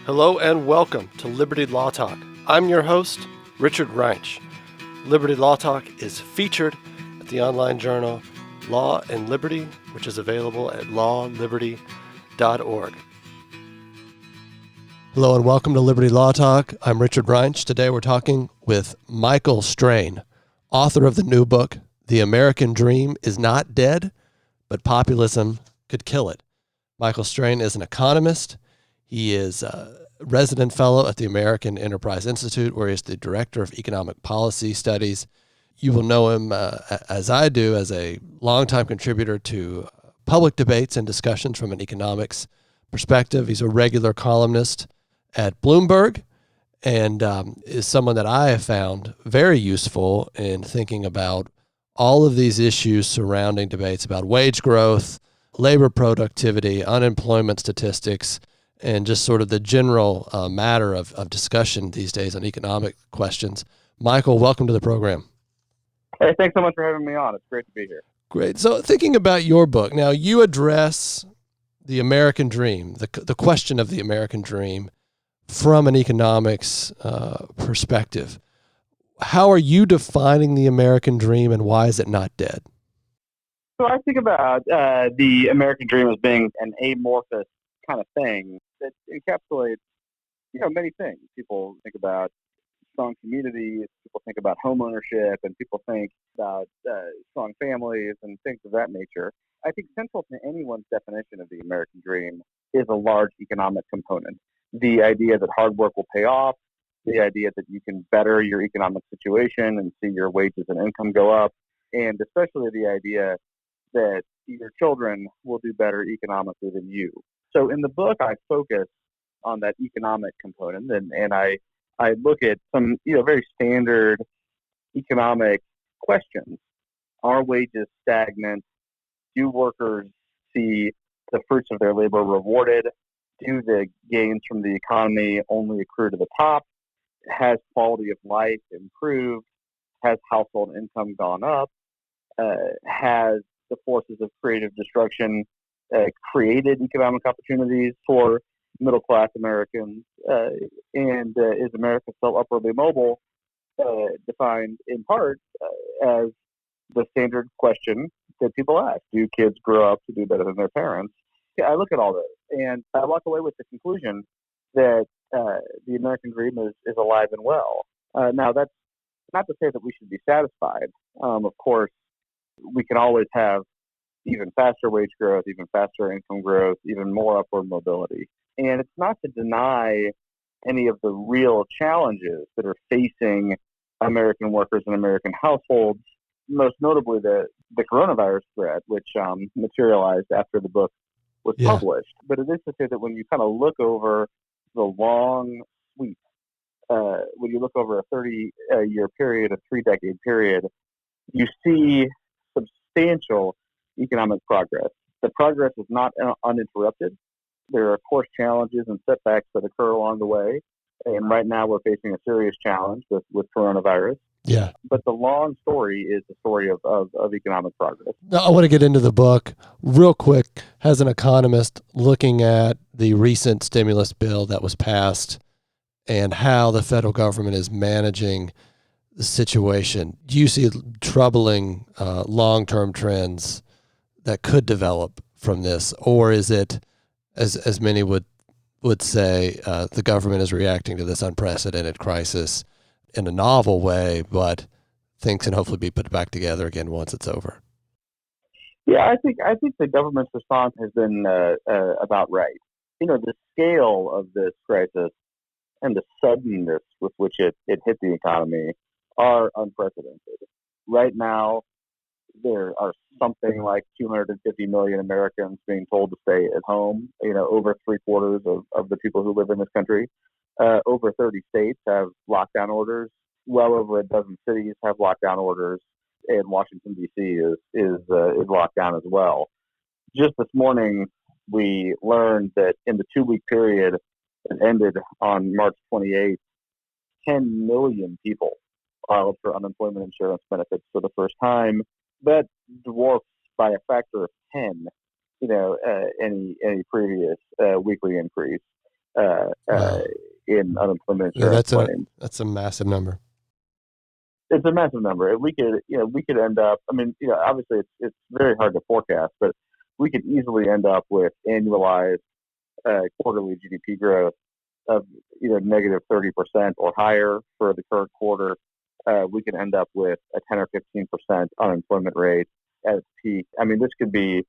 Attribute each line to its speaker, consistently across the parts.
Speaker 1: Hello and welcome to Liberty Law Talk. I'm your host, Richard Reinsch. Liberty Law Talk is featured at the online journal Law and Liberty, which is available at lawliberty.org. Hello and welcome to Liberty Law Talk. I'm Richard Reinsch. Today we're talking with Michael Strain, author of the new book, The American Dream is Not Dead, but Populism Could Kill It. Michael Strain is an economist. He is a resident fellow at the American Enterprise Institute, where he is the director of economic policy studies. You will know him, as I do, as a longtime contributor to public debates and discussions from an economics perspective. He's a regular columnist at Bloomberg and is someone that I have found very useful in thinking about all of these issues surrounding debates about wage growth, labor productivity, unemployment statistics, and just sort of the general matter of discussion these days on economic questions. Michael, welcome to the program.
Speaker 2: Hey, thanks so much for having me on. It's great to be here.
Speaker 1: Great. So thinking about your book, now you address the American dream, the question of the American dream from an economics perspective. How are you defining the American dream and why is it not dead?
Speaker 2: So I think about the American dream as being an amorphous kind of thing that encapsulates, many things. People think about strong communities, people think about home ownership, and people think about strong families and things of that nature. I think central to anyone's definition of the American dream is a large economic component. The idea that hard work will pay off, the idea that you can better your economic situation and see your wages and income go up, and especially the idea that your children will do better economically than you. So in the book, I focus on that economic component, and I look at some very standard economic questions. Are wages stagnant? Do workers see the fruits of their labor rewarded? Do the gains from the economy only accrue to the top? Has quality of life improved? Has household income gone up? Has the forces of creative destruction created economic opportunities for middle-class Americans? And is America still upwardly mobile, defined in part as the standard question that people ask? Do kids grow up to do better than their parents? I look at all this, and I walk away with the conclusion that the American dream is alive and well. Now, that's not to say that we should be satisfied. Of course, we can always have even faster wage growth, even faster income growth, even more upward mobility. And it's not to deny any of the real challenges that are facing American workers and American households, most notably the coronavirus threat, which materialized after the book was published. But it is to say that when you kind of look over the long sweep, when you look over a 30-year period, a 3-decade period, you see substantial economic progress. The progress is not uninterrupted. There are, of course, challenges and setbacks that occur along the way. And right now we're facing a serious challenge with coronavirus.
Speaker 1: Yeah.
Speaker 2: But the long story is the story of economic progress.
Speaker 1: Now, I want to get into the book real quick. As an economist looking at the recent stimulus bill that was passed and how the federal government is managing the situation, do you see troubling long-term trends that could develop from this? Or is it, as many would say, the government is reacting to this unprecedented crisis in a novel way, but things can hopefully be put back together again once it's over?
Speaker 2: Yeah, I think the government's response has been about right. The scale of this crisis and the suddenness with which it hit the economy are unprecedented. Right now, there are something like 250 million Americans being told to stay at home. Over 3/4 of the people who live in this country. Over 30 states have lockdown orders. Well over a dozen cities have lockdown orders, and Washington D.C. is locked down as well. Just this morning, we learned that in the 2-week period that ended on March 28th, 10 million people filed for unemployment insurance benefits for the first time. That dwarfs by a factor of 10, any previous weekly increase.
Speaker 1: Wow.
Speaker 2: in unemployment
Speaker 1: Yeah,
Speaker 2: insurance claims.
Speaker 1: that's a massive number.
Speaker 2: It's a massive number. And we could end up. I mean, obviously it's very hard to forecast, but we could easily end up with annualized quarterly GDP growth of negative 30% or higher for the current quarter. We could end up with a 10 or 15% unemployment rate at its peak. I mean, this could be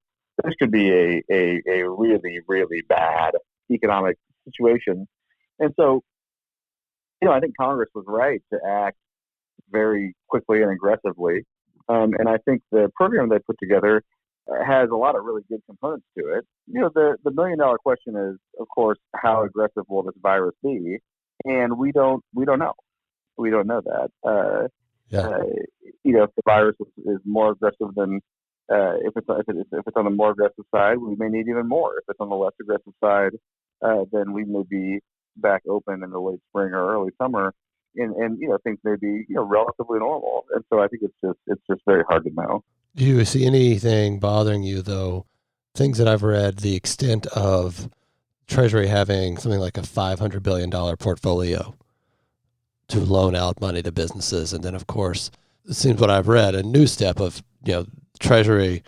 Speaker 2: a really, really bad economic situation. And so, I think Congress was right to act very quickly and aggressively. And I think the program they put together has a lot of really good components to it. The $1 million question is, of course, how aggressive will this virus be? And we don't know. We don't know that.
Speaker 1: Yeah.
Speaker 2: If the virus is more aggressive than if it's on the more aggressive side, we may need even more. If it's on the less aggressive side, then we may be back open in the late spring or early summer, and things may be relatively normal. And so I think it's just very hard to know.
Speaker 1: Do you see anything bothering you, though? Things that I've read, the extent of Treasury having something like a $500 billion portfolio to loan out money to businesses. And then, of course, it seems what I've read, a new step of, Treasury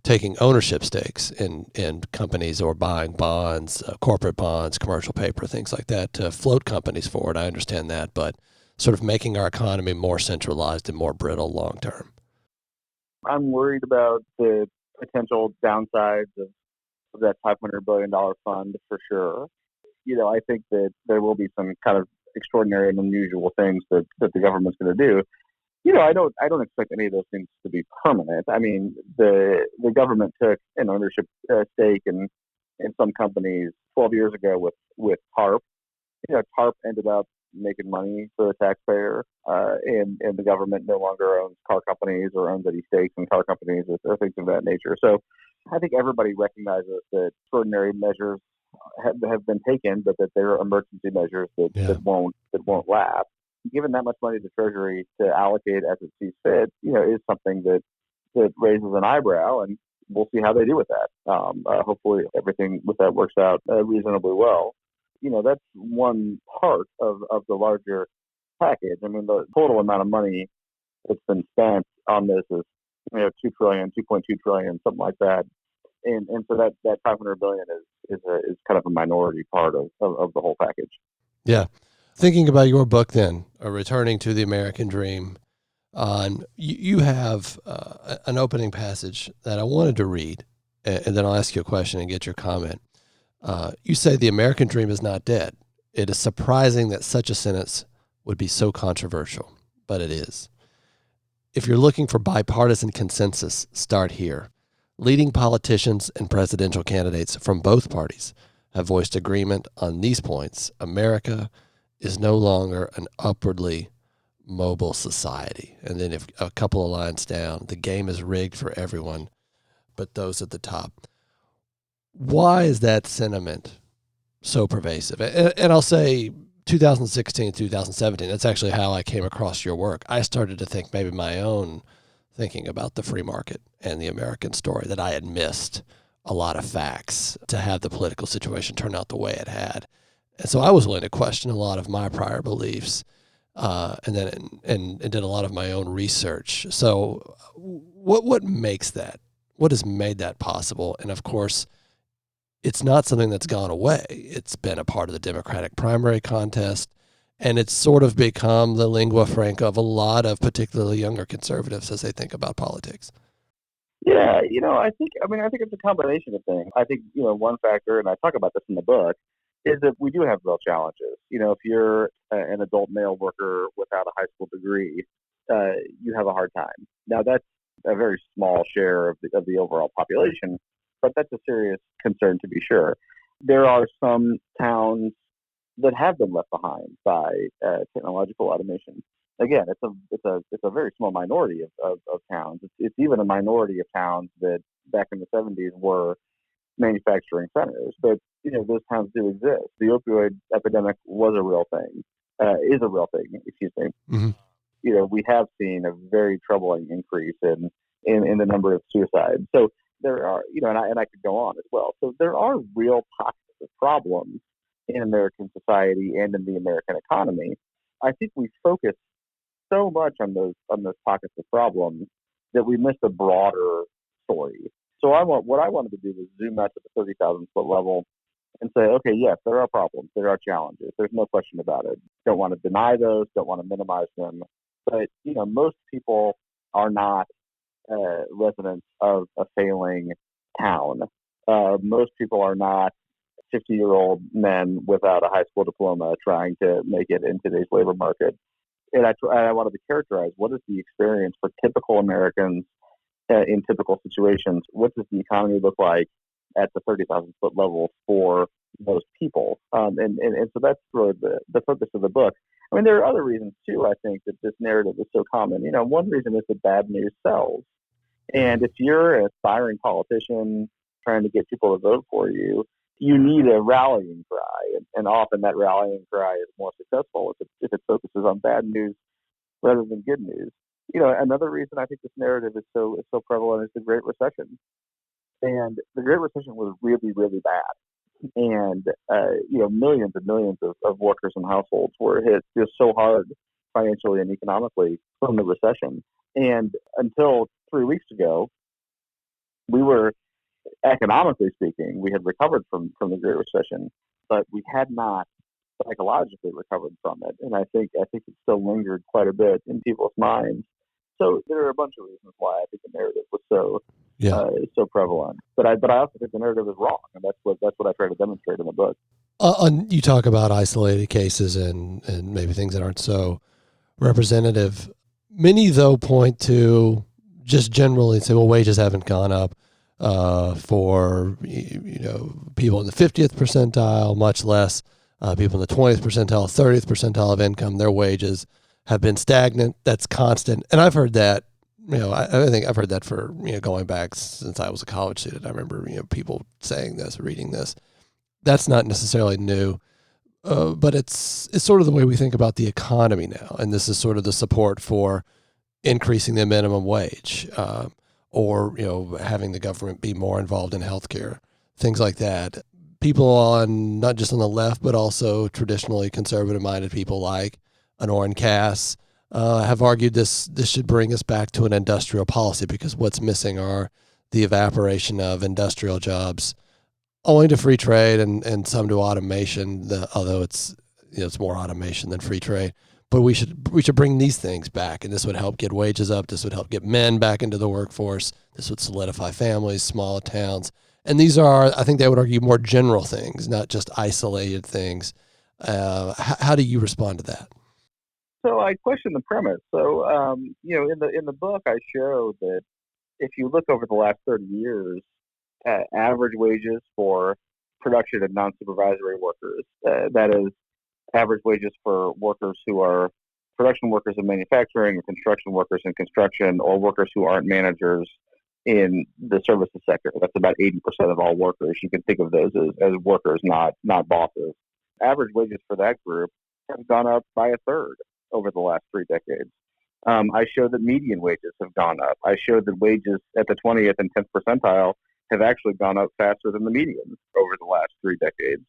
Speaker 1: taking ownership stakes in companies or buying bonds, corporate bonds, commercial paper, things like that to float companies forward. I understand that, but sort of making our economy more centralized and more brittle long term.
Speaker 2: I'm worried about the potential downsides of that $500 billion fund for sure. I think that there will be some kind of extraordinary and unusual things that the government's going to do. I don't expect any of those things to be permanent. I mean, the government took an ownership stake in some companies 12 years ago with TARP. TARP ended up making money for the taxpayer, and the government no longer owns car companies or owns any stakes in car companies or things of that nature. So I think everybody recognizes that extraordinary measures have been taken, but that they're emergency measures that won't last. Given that much money to Treasury to allocate as it sees fit, is something that raises an eyebrow, and we'll see how they do with that. Hopefully, everything with that works out reasonably well. That's one part of the larger package. I mean, the total amount of money that's been spent on this is 2 trillion, 2.2 trillion, something like that. And so that 500 billion is kind of a minority part of the whole package.
Speaker 1: Yeah. Thinking about your book then, Returning to the American Dream, you have an opening passage that I wanted to read, and then I'll ask you a question and get your comment. You say the American dream is not dead. It is surprising that such a sentence would be so controversial, but it is. If you're looking for bipartisan consensus, start here. Leading politicians and presidential candidates from both parties have voiced agreement on these points. America is no longer an upwardly mobile society. And then if a couple of lines down, the game is rigged for everyone but those at the top. Why is that sentiment so pervasive? And I'll say 2016, 2017, that's actually how I came across your work. I started to think maybe my own thinking about the free market and the American story, that I had missed a lot of facts to have the political situation turn out the way it had. And so I was willing to question a lot of my prior beliefs, and did a lot of my own research. So what makes that? What has made that possible? And of course, it's not something that's gone away. It's been a part of the Democratic primary contest, and it's sort of become the lingua franca of a lot of particularly younger conservatives as they think about politics.
Speaker 2: Yeah, I think it's a combination of things. I think, one factor, and I talk about this in the book, is that we do have real challenges. If you're an adult male worker without a high school degree, you have a hard time. Now, that's a very small share of the overall population, but that's a serious concern to be sure. There are some towns that have been left behind by technological automation. Again, it's a very small minority of towns. It's even a minority of towns that back in the 70s were manufacturing centers, but those towns do exist. The opioid epidemic was a real thing, is a real thing. Excuse me.
Speaker 1: Mm-hmm.
Speaker 2: We have seen a very troubling increase in the number of suicides. So there are, and I could go on as well. So there are real pockets of problems in American society and in the American economy, I think we focus so much on those pockets of problems that we miss a broader story. So what I wanted to do was zoom out to the 30,000 foot level and say, okay, yes, there are problems, there are challenges. There's no question about it. Don't want to deny those, don't want to minimize them. But most people are not residents of a failing town. Most people are not 50-year-old men without a high school diploma trying to make it in today's labor market. And I wanted to characterize what is the experience for typical Americans in typical situations. What does the economy look like at the 30,000 foot level for those people? And so that's really the focus of the book. I mean, there are other reasons too, I think, that this narrative is so common. One reason is that bad news sells. And if you're an aspiring politician trying to get people to vote for you, you need a rallying cry. And often that rallying cry is more successful if it focuses on bad news rather than good news. Another reason I think this narrative is so prevalent is the Great Recession. And the Great Recession was really, really bad. And, millions and millions of workers and households were hit just so hard financially and economically from the recession. And until 3 weeks ago, we were, economically speaking, we had recovered from the Great Recession, but we had not psychologically recovered from it. And I think it still lingered quite a bit in people's minds. So there are a bunch of reasons why I think the narrative was so prevalent. But I also think the narrative is wrong, and that's what I try to demonstrate in the book.
Speaker 1: You talk about isolated cases and maybe things that aren't so representative. Many, though, point to just generally say, well, wages haven't gone up for people in the 50th percentile, much less people in the 20th percentile, 30th percentile of income. Their wages have been stagnant. That's constant. And I've heard that, I think I've heard that for, going back since I was a college student. I remember, people saying this, reading this. That's not necessarily new, but it's sort of the way we think about the economy now. And this is sort of the support for increasing the minimum wage, or, having the government be more involved in healthcare, things like that. People on, not just on the left, but also traditionally conservative-minded people like Honoré and Cass have argued this should bring us back to an industrial policy, because what's missing are the evaporation of industrial jobs owing to free trade and some to automation, although it's more automation than free trade. But we should bring these things back, and this would help get wages up. This would help get men back into the workforce. This would solidify families, small towns. And these are, I think they would argue, more general things, not just isolated things. How do you respond to that?
Speaker 2: So I question the premise. So, in the book, I show that if you look over the last 30 years, average wages for production and non-supervisory workers, that is, average wages for workers who are production workers in manufacturing, or construction workers in construction, or workers who aren't managers in the services sector. That's about 80% of all workers. You can think of those as workers, not bosses. Average wages for that group have gone up by a third over the last 3 decades. I show that median wages have gone up. I show that wages at the 20th and 10th percentile have actually gone up faster than the median over the last 3 decades.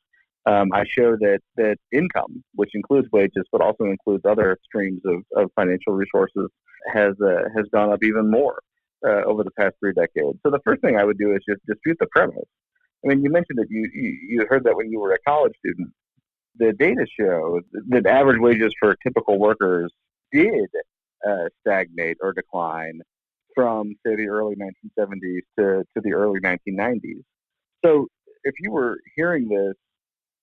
Speaker 2: I show that income, which includes wages but also includes other streams of financial resources, has gone up even more over the past 3 decades. So the first thing I would do is just dispute the premise. I mean, you mentioned that you heard that when you were a college student. The data show that average wages for typical workers did stagnate or decline from, say, the early 1970s to the early 1990s. So if you were hearing this,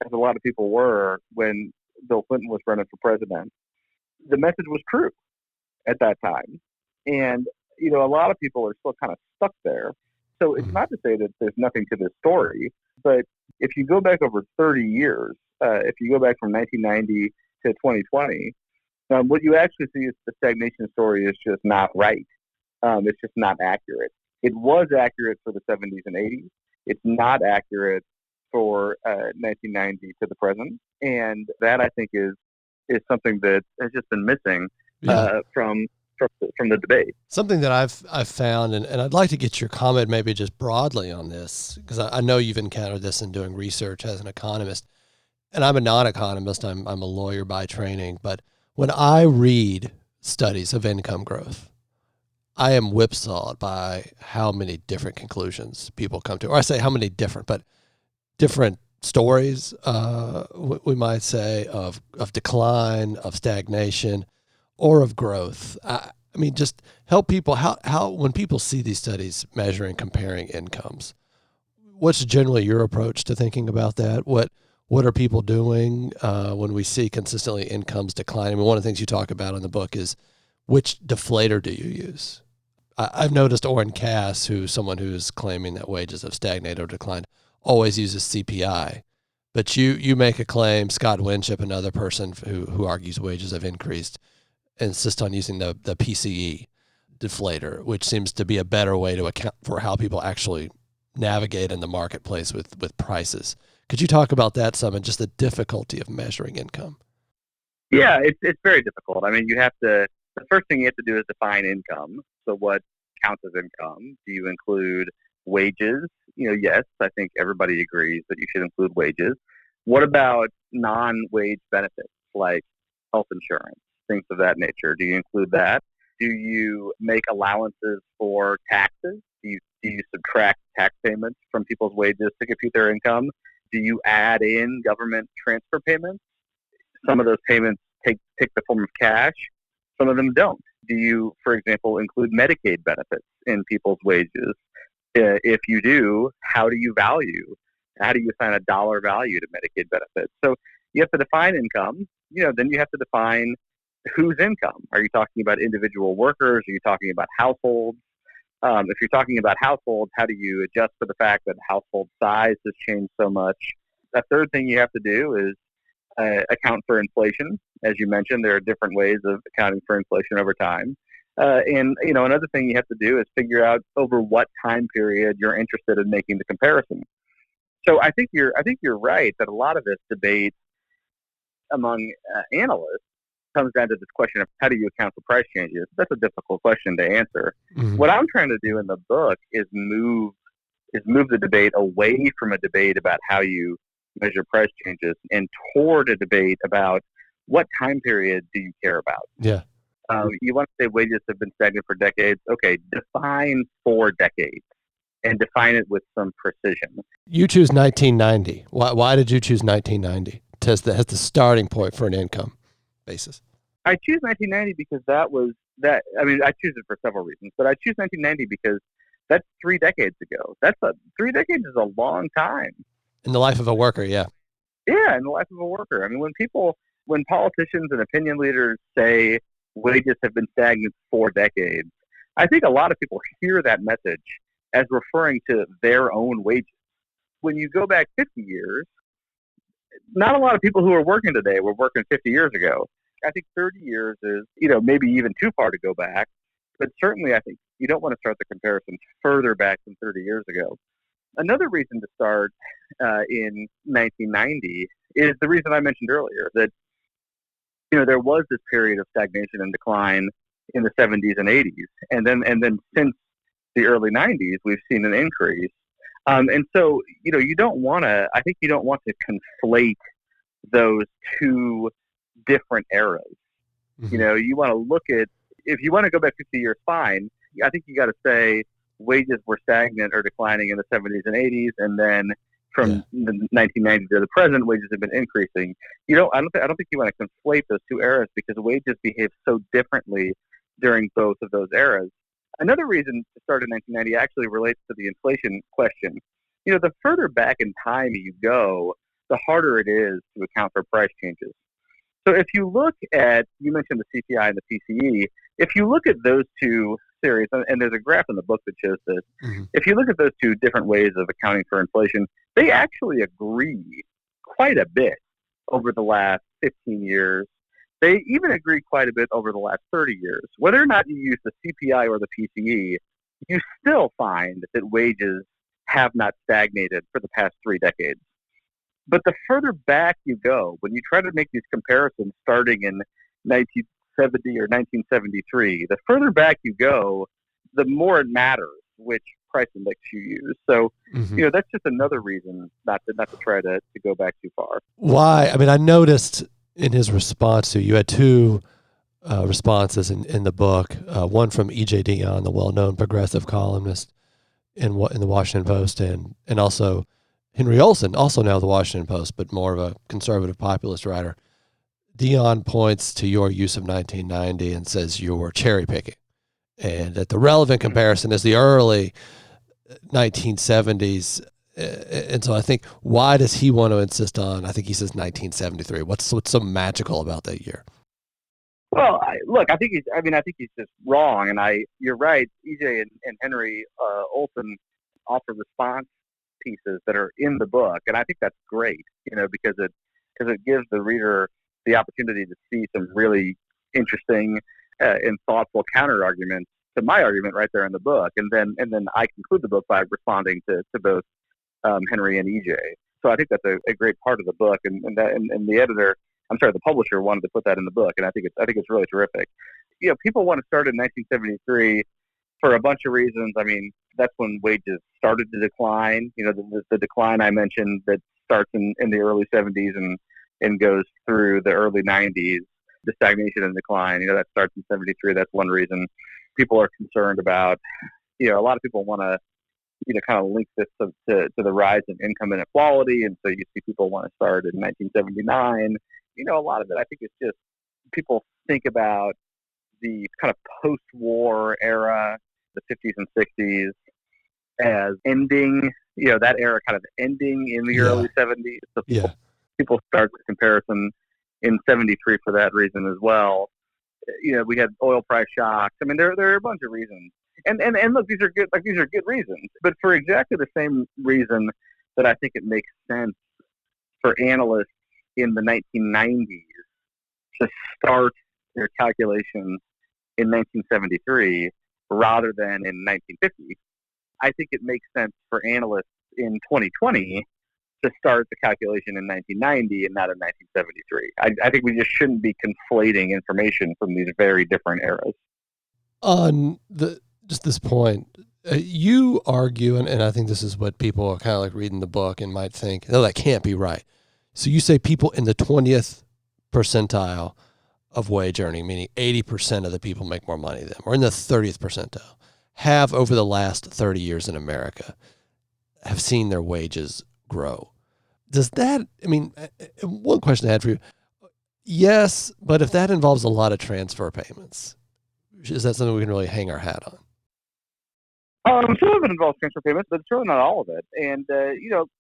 Speaker 2: as a lot of people were when Bill Clinton was running for president, the message was true at that time. And, a lot of people are still kind of stuck there. So it's not to say that there's nothing to this story, but if you go back over 30 years, if you go back from 1990 to 2020, what you actually see is the stagnation story is just not right. It's just not accurate. It was accurate for the 70s and 80s. It's not accurate for 1990 to the present. And that, I think, is something that has just been missing from the debate.
Speaker 1: Something that I've found, and I'd like to get your comment maybe just broadly on this, because I know you've encountered this in doing research as an economist. and I'm a non-economist, I'm a lawyer by training, but when I read studies of income growth, I am whipsawed by how many different conclusions people come to, or I say how many different, but different stories, we might say, of decline, of stagnation, or of growth. I mean, just help people, how when people see these studies measuring, comparing incomes, what's generally your approach to thinking about that? What are people doing when we see consistently incomes declining? I mean, one of the things you talk about in the book is which deflator do you use? I've noticed Orrin Cass, who's someone who's claiming that wages have stagnated or declined, always uses CPI. But you make a claim, Scott Winship, another person who argues wages have increased, insist on using the PCE deflator, which seems to be a better way to account for how people actually navigate in the marketplace with prices. Could you talk about that some and just the difficulty of measuring income?
Speaker 2: Yeah, it's very difficult. I mean, the first thing you have to do is define income. So what counts as income? Do you include wages? Yes, I think everybody agrees that you should include wages. What about non-wage benefits like health insurance, things of that nature? Do you include that? Do you make allowances for taxes? Do you subtract tax payments from people's wages to compute their income? Do you add in government transfer payments? Some of those payments take the form of cash. Some of them don't. Do you, for example, include Medicaid benefits in people's wages? If you do, how do you assign a dollar value to Medicaid benefits? So you have to define income. Then you have to define whose income. Are you talking about individual workers? Are you talking about households? If you're talking about households, how do you adjust for the fact that household size has changed so much? A third thing you have to do is account for inflation. As you mentioned, there are different ways of accounting for inflation over time. And another thing you have to do is figure out over what time period you're interested in making the comparison. So I think you're right that a lot of this debate among analysts comes down to this question of how do you account for price changes. That's a difficult question to answer. Mm-hmm. What I'm trying to do in the book is move the debate away from a debate about how you measure price changes and toward a debate about what time period do you care about.
Speaker 1: Yeah.
Speaker 2: You want to say wages have been stagnant for decades. Okay, define 4 decades and define it with some precision.
Speaker 1: You choose 1990. Why did you choose 1990 as the starting point for an income basis?
Speaker 2: I choose 1990 because I choose it for several reasons, but I choose 1990 because that's 3 decades ago. 3 decades is a long time.
Speaker 1: In the life of a worker, yeah.
Speaker 2: Yeah, in the life of a worker. I mean, when politicians and opinion leaders say wages have been stagnant for decades, I think a lot of people hear that message as referring to their own wages. When you go back 50 years, not a lot of people who are working today were working 50 years ago. I think 30 years is, maybe even too far to go back. But certainly I think you don't want to start the comparison further back than 30 years ago. Another reason to start in 1990 is the reason I mentioned earlier, that there was this period of stagnation and decline in the 70s and 80s, and then since the early 90s we've seen an increase. And so you don't want to conflate those two different eras. Mm-hmm. You want to look at, if you want to go back 50 years, fine. I think you got to say wages were stagnant or declining in the 70s and 80s, and then from the 1990s to the present, wages have been increasing. I don't think you want to conflate those two eras because wages behave so differently during both of those eras. Another reason to start in 1990 actually relates to the inflation question. The further back in time you go, the harder it is to account for price changes. So if you look at, you mentioned the CPI and the PCE, if you look at those two series, and there's a graph in the book that shows this, mm-hmm. If you look at those two different ways of accounting for inflation, they actually agree quite a bit over the last 15 years. They even agree quite a bit over the last 30 years. Whether or not you use the CPI or the PCE, you still find that wages have not stagnated for the past 3 decades. But the further back you go, when you try to make these comparisons starting in 1970 or 1973, the further back you go, the more it matters which price index you use. So,
Speaker 1: Mm-hmm.
Speaker 2: that's just another reason not to try to go back too far.
Speaker 1: Why? I mean, I noticed in his response to you had two responses in the book. One from E.J. Dionne, the well-known progressive columnist in the Washington Post, and also Henry Olsen, also now the Washington Post, but more of a conservative populist writer. Dionne points to your use of 1990 and says you were cherry picking, and that the relevant comparison is the early 1970s. And so I think, why does he want to insist on, I think he says 1973. What's so magical about that year?
Speaker 2: Well, I think he's just wrong, and you're right. EJ and Henry Olsen offer response pieces that are in the book, and I think that's great, because it gives the reader the opportunity to see some really interesting and thoughtful counter arguments to my argument right there in the book, and then I conclude the book by responding to both Henry and EJ. So I think that's a great part of the book, and the editor, the publisher wanted to put that in the book, and I think it's really terrific. People want to start in 1973 for a bunch of reasons. I mean, that's when wages started to decline. The decline I mentioned that starts in the early 70s and goes through the early 90s. The stagnation and decline, that starts in 73. That's one reason people are concerned about. A lot of people want to kind of link this to the rise in income inequality, and so you see people want to start in 1979. A lot of it, I think, is just people think about the kind of post-war era, the 50s and 60s, as ending, that era kind of ending in the early 70s. So people start the comparison in 73 for that reason as well. We had oil price shocks. I mean, there are a bunch of reasons. And look, these are good reasons. But for exactly the same reason that I think it makes sense for analysts in the 1990s to start their calculations in 1973 rather than in 1950, I think it makes sense for analysts in 2020 to start the calculation in 1990 and not in 1973. I think we just shouldn't be conflating information from these very different eras.
Speaker 1: On just this point, you argue, and I think this is what people are kind of like reading the book and might think, no, that can't be right. So you say people in the 20th percentile of wage earning, meaning 80% of the people make more money than them, or in the 30th percentile, have over the last 30 years in America, have seen their wages grow. Does that, one question I had for you, yes, but if that involves a lot of transfer payments, is that something we can really hang our hat on?
Speaker 2: Some of it involves transfer payments, but it's really not all of it. And,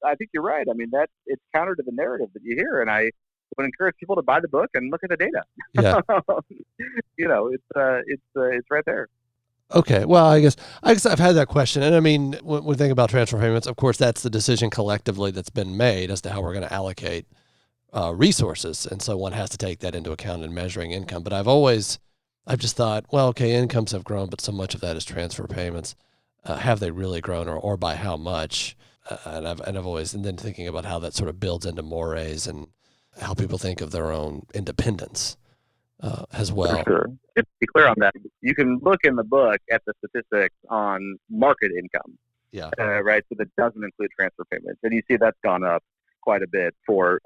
Speaker 2: I think you're right. I mean, it's counter to the narrative that you hear, and I would encourage people to buy the book and look at the data.
Speaker 1: Yeah.
Speaker 2: It's right there.
Speaker 1: Okay. Well, I guess I've had that question. And I mean, when we think about transfer payments, of course, that's the decision collectively that's been made as to how we're going to allocate resources. And so one has to take that into account in measuring income. But I've just thought, well, okay, incomes have grown, but so much of that is transfer payments. Have they really grown, or by how much? And I've always, and then thinking about how that sort of builds into mores and how people think of their own independence as well.
Speaker 2: For sure. Just to be clear on that, you can look in the book at the statistics on market income.
Speaker 1: Yeah.
Speaker 2: Right. So that doesn't include transfer payments, and you see that's gone up quite a bit for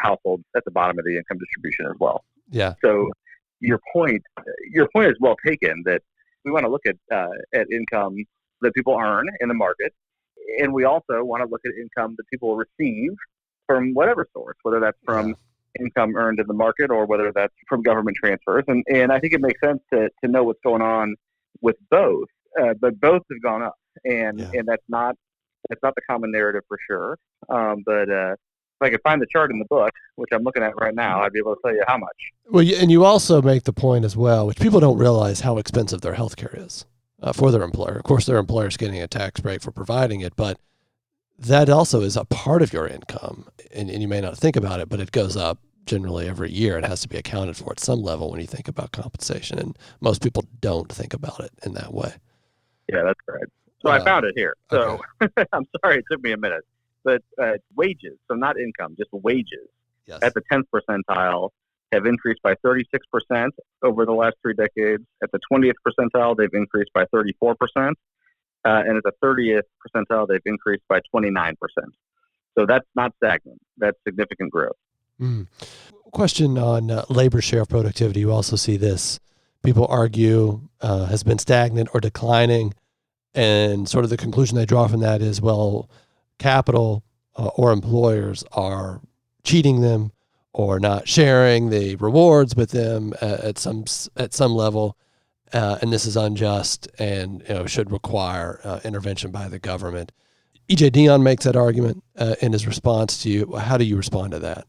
Speaker 2: households at the bottom of the income distribution as well.
Speaker 1: Yeah.
Speaker 2: So your point is well taken, that we want to look at income that people earn in the market, and we also want to look at income that people receive from whatever source, whether that's from income earned in the market or whether that's from government transfers. And I think it makes sense to know what's going on with both, but both have gone up, and that's not the common narrative for sure. But if I could find the chart in the book, which I'm looking at right now, I'd be able to tell you how much.
Speaker 1: Well, and you also make the point as well, which people don't realize, how expensive their health care is for their employer. Of course, their employer is getting a tax break for providing it, but that also is a part of your income. And you may not think about it, but it goes up generally every year. It has to be accounted for at some level when you think about compensation. And most people don't think about it in that way.
Speaker 2: Yeah, that's right. So I found it here. So okay. I'm sorry it took me a minute. But wages, so not income, just wages, at the 10th percentile have increased by 36% over the last 3 decades. At the 20th percentile, they've increased by 34%. and at the 30th percentile, they've increased by 29%. So that's not stagnant. That's significant growth.
Speaker 1: Mm. Question on labor share of productivity. You also see this. People argue has been stagnant or declining, and sort of the conclusion they draw from that is, well, capital or employers are cheating them or not sharing the rewards with them at some level, and this is unjust and should require intervention by the government. E.J. Dionne makes that argument in his response to you. How do you respond to that?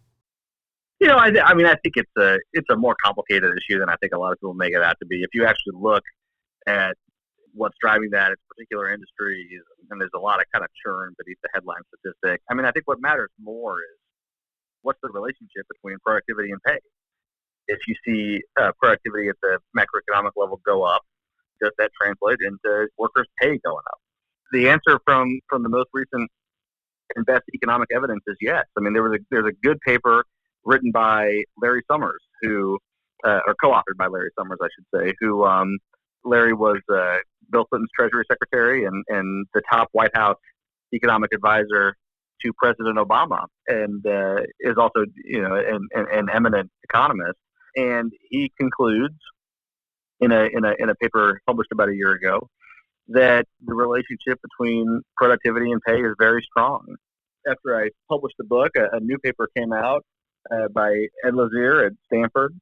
Speaker 2: I mean, I think it's a more complicated issue than I think a lot of people make it out to be. If you actually look at what's driving that, it's particular industries, and there's a lot of kind of churn beneath the headline statistic. I mean, I think what matters more is what's the relationship between productivity and pay. If you see productivity at the macroeconomic level go up, does that translate into workers' pay going up? The answer from the most recent and best economic evidence is yes. I mean, there's a good paper written by Larry Summers, or co-authored by Larry Summers, I should say, who Larry was Bill Clinton's Treasury Secretary and the top White House economic advisor to President Obama, and is also an eminent economist. And he concludes in a paper published about a year ago that the relationship between productivity and pay is very strong. After I published the book, a new paper came out by Ed Lazier at Stanford,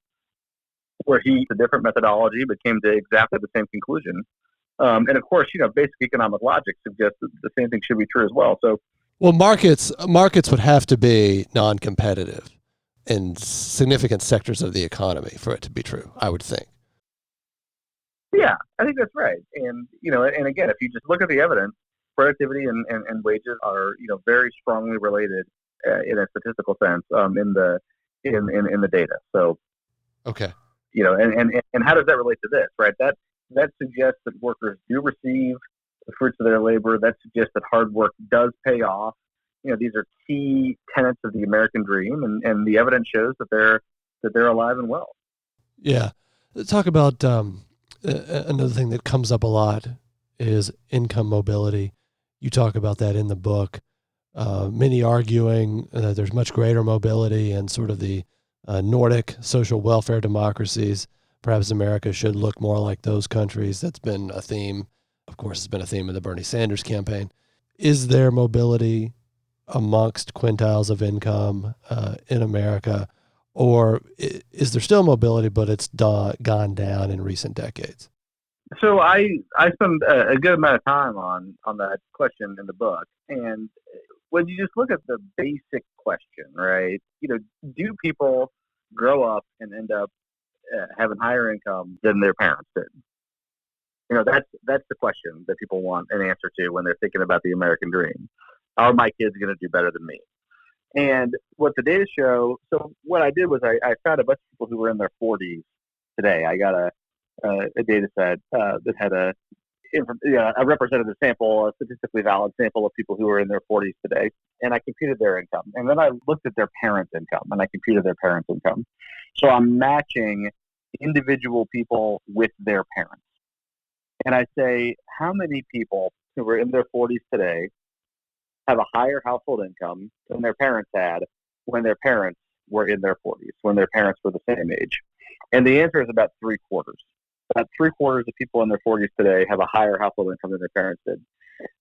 Speaker 2: where he used a different methodology but came to exactly the same conclusion. And of course, basic economic logic suggests that the same thing should be true as well. So,
Speaker 1: well, markets would have to be non-competitive in significant sectors of the economy for it to be true, I would think.
Speaker 2: Yeah, I think that's right. And and again, if you just look at the evidence, productivity and wages are very strongly related in a statistical sense in the data. So
Speaker 1: okay,
Speaker 2: and how does that relate to this? Right, that suggests that workers do receive the fruits of their labor. That suggests that hard work does pay off. These are key tenets of the American dream, and the evidence shows that they're alive and well.
Speaker 1: Yeah, let's talk about another thing that comes up a lot is income mobility. You talk about that in the book. Many arguing that there's much greater mobility in sort of the Nordic social welfare democracies. Perhaps America should look more like those countries. That's been a theme. Of course, it's been a theme in the Bernie Sanders campaign. Is there mobility amongst quintiles of income in America? Or is there still mobility, but it's gone down in recent decades?
Speaker 2: So I spend a good amount of time on that question in the book. And when you just look at the basic question, right, do people grow up and end up having higher income than their parents did? That's the question that people want an answer to when they're thinking about the American dream. Are my kids going to do better than me? And what the data show, so what I did was I found a bunch of people who were in their 40s today. I got a data set that had a representative sample, a statistically valid sample of people who were in their 40s today, and I computed their income. And then I looked at their parents' income, and I computed their parents' income. So I'm matching individual people with their parents. And I say, how many people who were in their 40s today have a higher household income than their parents had when their parents were in their 40s, when their parents were the same age? And the answer is about 3/4. About 3/4 of people in their 40s today have a higher household income than their parents did.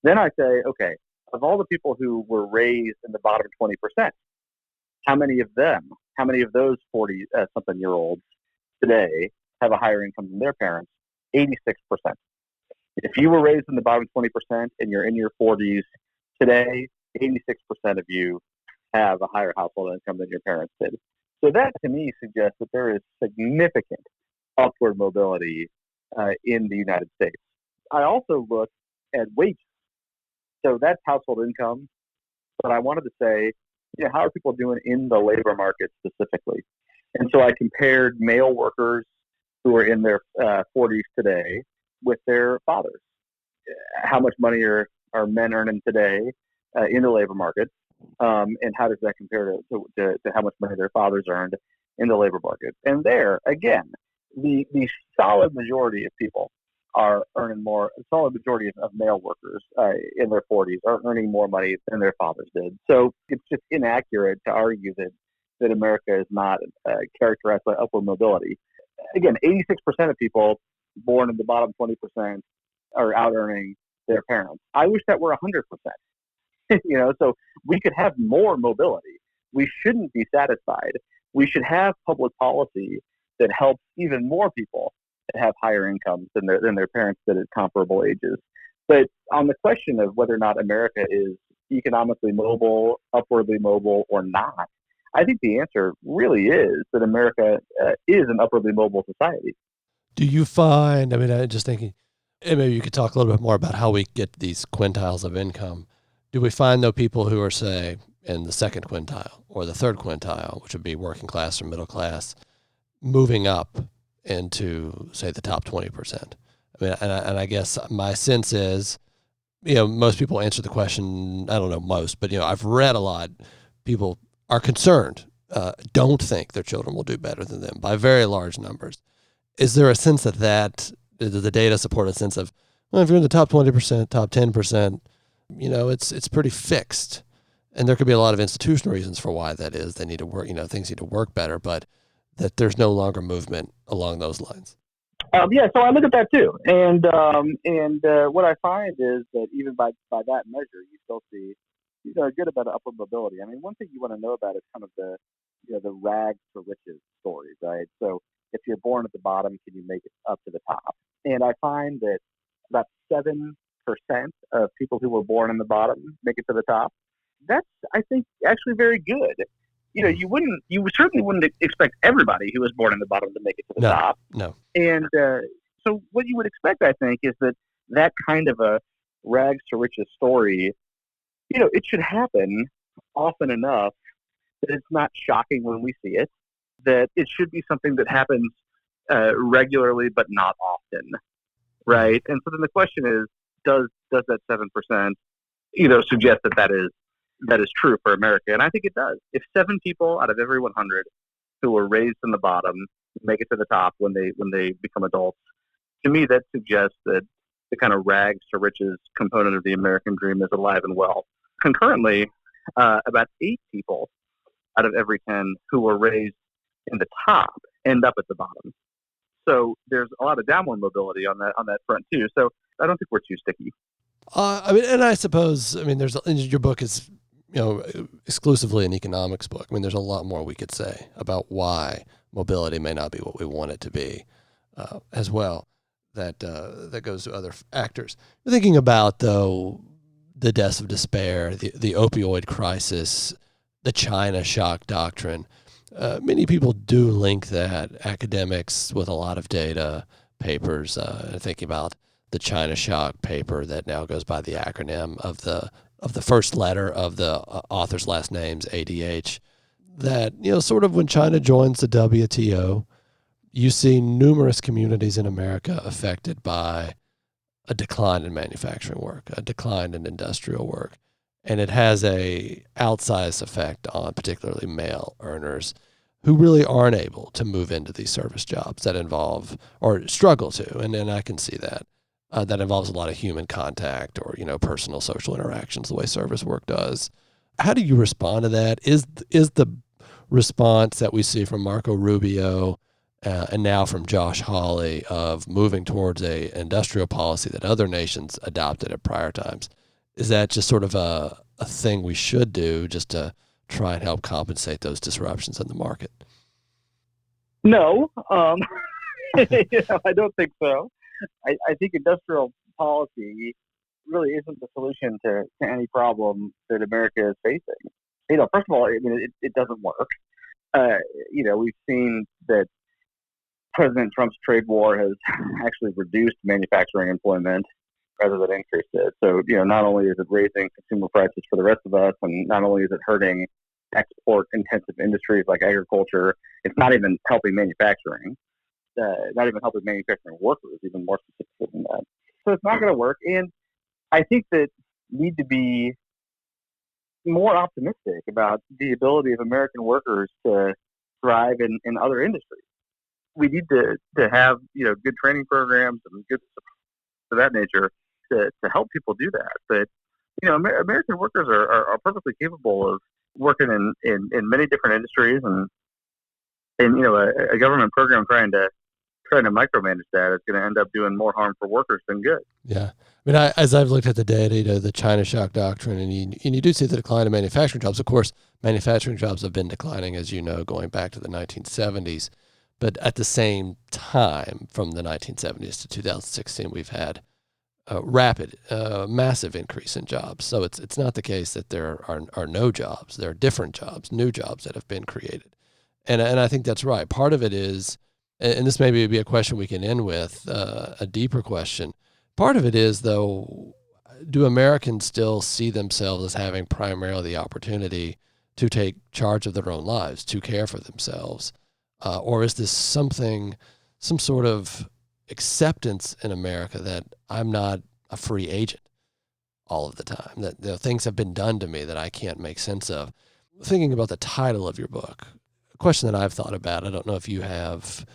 Speaker 2: Then I say, okay, of all the people who were raised in the bottom 20%, how many of those 40-something-year-olds today have a higher income than their parents? 86%. If you were raised in the bottom 20% and you're in your 40s today, 86% of you have a higher household income than your parents did. So that, to me, suggests that there is significant upward mobility in the United States. I also look at wages. So that's household income. But I wanted to say, how are people doing in the labor market specifically? And so I compared male workers who are in their 40s today with their fathers. How much money are men earning today in the labor market? And how does that compare to how much money their fathers earned in the labor market? And there, again, the solid majority of people are earning more. A solid majority of male workers in their 40s are earning more money than their fathers did. So it's just inaccurate to argue that America is not characterized by upward mobility. Again, 86% of people born in the bottom 20% are out earning their parents. I wish that were 100%. So we could have more mobility. We shouldn't be satisfied. We should have public policy that helps even more people that have higher incomes than their parents did at comparable ages. But on the question of whether or not America is economically mobile, upwardly mobile, or not, I think the answer really is that America is an upwardly mobile society.
Speaker 1: Do you find, I'm just thinking, and maybe you could talk a little bit more about how we get these quintiles of income. Do we find, though, people who are, say, in the second quintile or the third quintile, which would be working class or middle class, moving up into, say, the top 20%? And I guess my sense is, most people answer the question, I don't know most, but, I've read a lot. People are concerned, don't think their children will do better than them by very large numbers. Is there a sense that does the data support a sense of, well, if you're in the top 20%, top 10%, it's pretty fixed. And there could be a lot of institutional reasons for why that is. They need to work, things need to work better, but that there's no longer movement along those lines.
Speaker 2: So I look at that too. And what I find is that even by that measure, you still see a good amount of upward mobility. One thing you want to know about is kind of the rags to riches stories, right? So if you're born at the bottom, can you make it up to the top? And I find that about 7% of people who were born in the bottom make it to the top. That's, I think, actually very good. You certainly wouldn't expect everybody who was born in the bottom to make it to the top.
Speaker 1: No.
Speaker 2: And so what you would expect, I think, is that kind of a rags to riches story, it should happen often enough that it's not shocking when we see it, that it should be something that happens regularly but not often, right? And so then the question is, does that 7%, suggest that is true for America? And I think it does. If 7 people out of every 100 who were raised in the bottom make it to the top when they become adults, to me that suggests that the kind of rags to riches component of the American dream is alive and well. Concurrently, about 8 people out of every 10 who were raised in the top end up at the bottom. So there's a lot of downward mobility on that front too. So I don't think we're too sticky.
Speaker 1: And I suppose, your book is, exclusively an economics book. There's a lot more we could say about why mobility may not be what we want it to be, as well. That goes to other actors. Thinking about, though, the deaths of despair, the opioid crisis, the China shock doctrine. Many people do link that, academics with a lot of data, papers, thinking about the China shock paper that now goes by the acronym of the first letter of the author's last names, ADH, that, sort of when China joins the WTO, you see numerous communities in America affected by a decline in manufacturing work, a decline in industrial work. And it has a outsized effect on particularly male earners who really aren't able to move into these service jobs that involve, or struggle to, and I can see that. That involves a lot of human contact or, personal social interactions, the way service work does. How do you respond to that? Is the response that we see from Marco Rubio and now from Josh Hawley of moving towards a industrial policy that other nations adopted at prior times, is that just sort of a thing we should do just to try and help compensate those disruptions in the market?
Speaker 2: No, I don't think so. I think industrial policy really isn't the solution to any problem that America is facing. First of all, it doesn't work. We've seen that President Trump's trade war has actually reduced manufacturing employment rather than increased it. So, not only is it raising consumer prices for the rest of us, and not only is it hurting export-intensive industries like agriculture, it's not even helping manufacturing. Not even helping manufacturing workers, even more specific than that. So it's not going to work. And I think that we need to be more optimistic about the ability of American workers to thrive in other industries. We need to have good training programs and good of that nature to help people do that. But American workers are perfectly capable of working in many different industries, and a government program trying to micromanage that is going to end up doing more harm for workers than good.
Speaker 1: Yeah. I mean, as I've looked at the data, the China shock doctrine, and you do see the decline of manufacturing jobs. Of course, manufacturing jobs have been declining, as you know, going back to the 1970s. But at the same time, from the 1970s to 2016, we've had a rapid, massive increase in jobs. So it's not the case that there are no jobs. There are different jobs, new jobs that have been created. And I think that's right. Part of it is, and this may be a question we can end with, a deeper question. Part of it is, though, do Americans still see themselves as having primarily the opportunity to take charge of their own lives, to care for themselves? Or is this some sort of acceptance in America that I'm not a free agent all of the time, that things have been done to me that I can't make sense of? Thinking about the title of your book, a question that I've thought about, I don't know if you have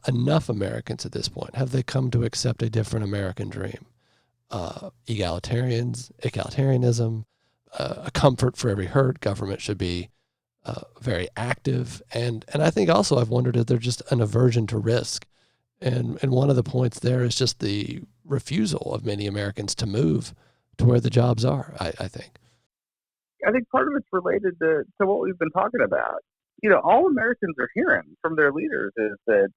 Speaker 1: enough Americans at this point, have they come to accept a different American dream? Egalitarianism, a comfort for every hurt, government should be very active. And I think also I've wondered if there's just an aversion to risk. And one of the points there is just the refusal of many Americans to move to where the jobs are, I think.
Speaker 2: I think part of it's related to what we've been talking about. All Americans are hearing from their leaders is that,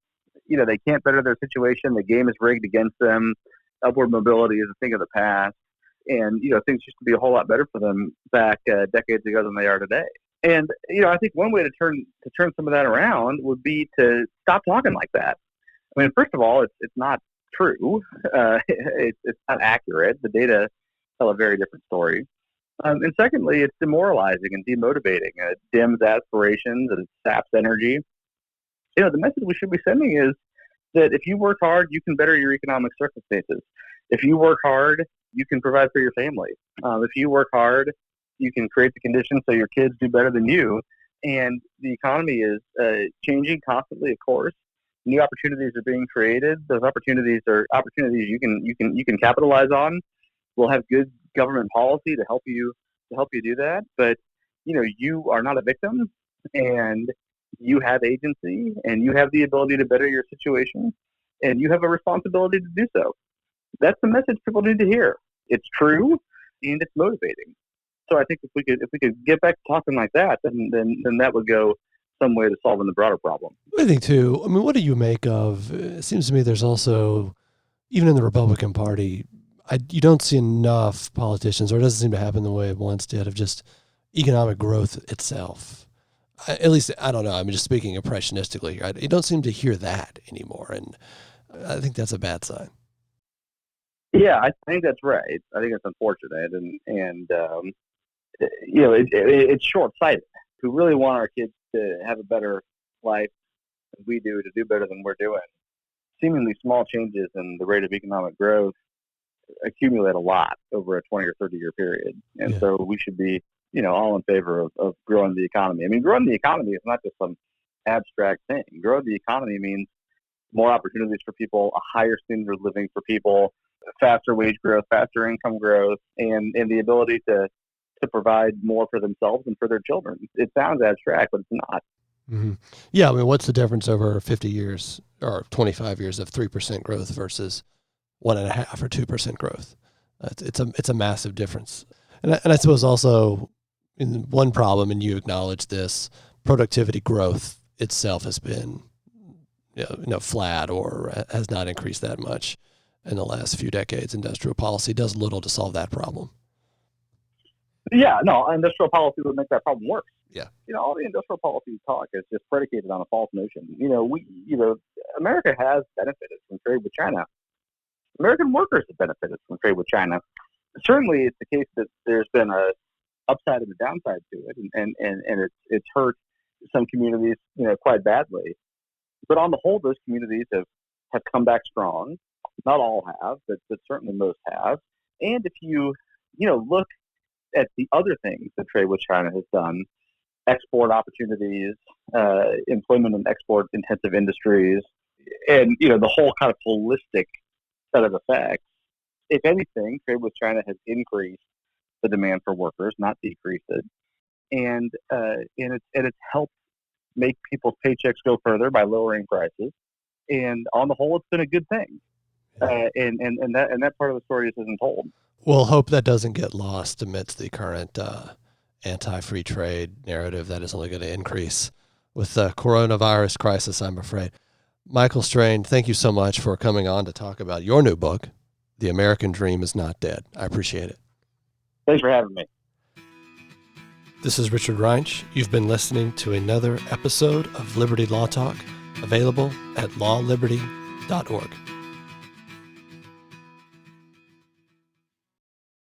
Speaker 2: they can't better their situation. The game is rigged against them. Upward mobility is a thing of the past. And, things used to be a whole lot better for them back decades ago than they are today. And, I think one way to turn some of that around would be to stop talking like that. I mean, first of all, it's not true. It's not accurate. The data tell a very different story. And secondly, it's demoralizing and demotivating. It dims aspirations and it saps energy. The message we should be sending is that if you work hard, you can better your economic circumstances. If you work hard, you can provide for your family. If you work hard, you can create the conditions so your kids do better than you. And the economy is changing constantly, of course. New opportunities are being created. Those opportunities are opportunities you can capitalize on. We'll have good government policy to help you do that. But you are not a victim, and you have agency, and you have the ability to better your situation, and you have a responsibility to do so. That's the message people need to hear. It's true, and it's motivating. So I think if we could get back to talking like that, then that would go some way to solving the broader problem.
Speaker 1: I think too. I mean, what do you make of? It seems to me there's also, even in the Republican Party, you don't see enough politicians, or it doesn't seem to happen the way it once did, of just economic growth itself. At least, I don't know, I'm just speaking impressionistically here. You don't seem to hear that anymore, and I think that's a bad sign.
Speaker 2: Yeah, I think that's right. I think it's unfortunate, and it's short-sighted. We really want our kids to have a better life than we do, to do better than we're doing. Seemingly small changes in the rate of economic growth accumulate a lot over a 20 or 30-year period. And so we should be, all in favor of growing the economy. I mean, growing the economy is not just some abstract thing. Growing the economy means more opportunities for people, a higher standard of living for people, faster wage growth, faster income growth, and the ability to provide more for themselves and for their children. It sounds abstract, but it's not.
Speaker 1: Mm-hmm. Yeah, I mean, what's the difference over 50 years or 25 years of 3% growth versus 1.5% or 2% growth? It's a massive difference. And I suppose also, in one problem, and you acknowledge this, productivity growth itself has been flat or has not increased that much in the last few decades. Industrial policy does little to solve that problem.
Speaker 2: Yeah, no, industrial policy would make that problem worse.
Speaker 1: Yeah.
Speaker 2: All the industrial policy talk is just predicated on a false notion. America has benefited from trade with China. American workers have benefited from trade with China. Certainly, it's the case that there's been a upside and a downside to it, and it's hurt some communities, quite badly. But on the whole, those communities have come back strong. Not all have, but certainly most have. And if you look at the other things that trade with China has done, export opportunities, employment in export-intensive industries, and the whole kind of holistic set of effects. If anything, trade with China has increased the demand for workers, not decreased it, and it's helped make people's paychecks go further by lowering prices. And on the whole, it's been a good thing. And that part of the story just isn't told.
Speaker 1: We'll hope that doesn't get lost amidst the current anti-free trade narrative that is only going to increase with the coronavirus crisis, I'm afraid. Michael Strain, thank you so much for coming on to talk about your new book, The American Dream is Not Dead. I appreciate it.
Speaker 2: Thanks for having me.
Speaker 1: This is Richard Reinsch. You've been listening to another episode of Liberty Law Talk, available at lawliberty.org.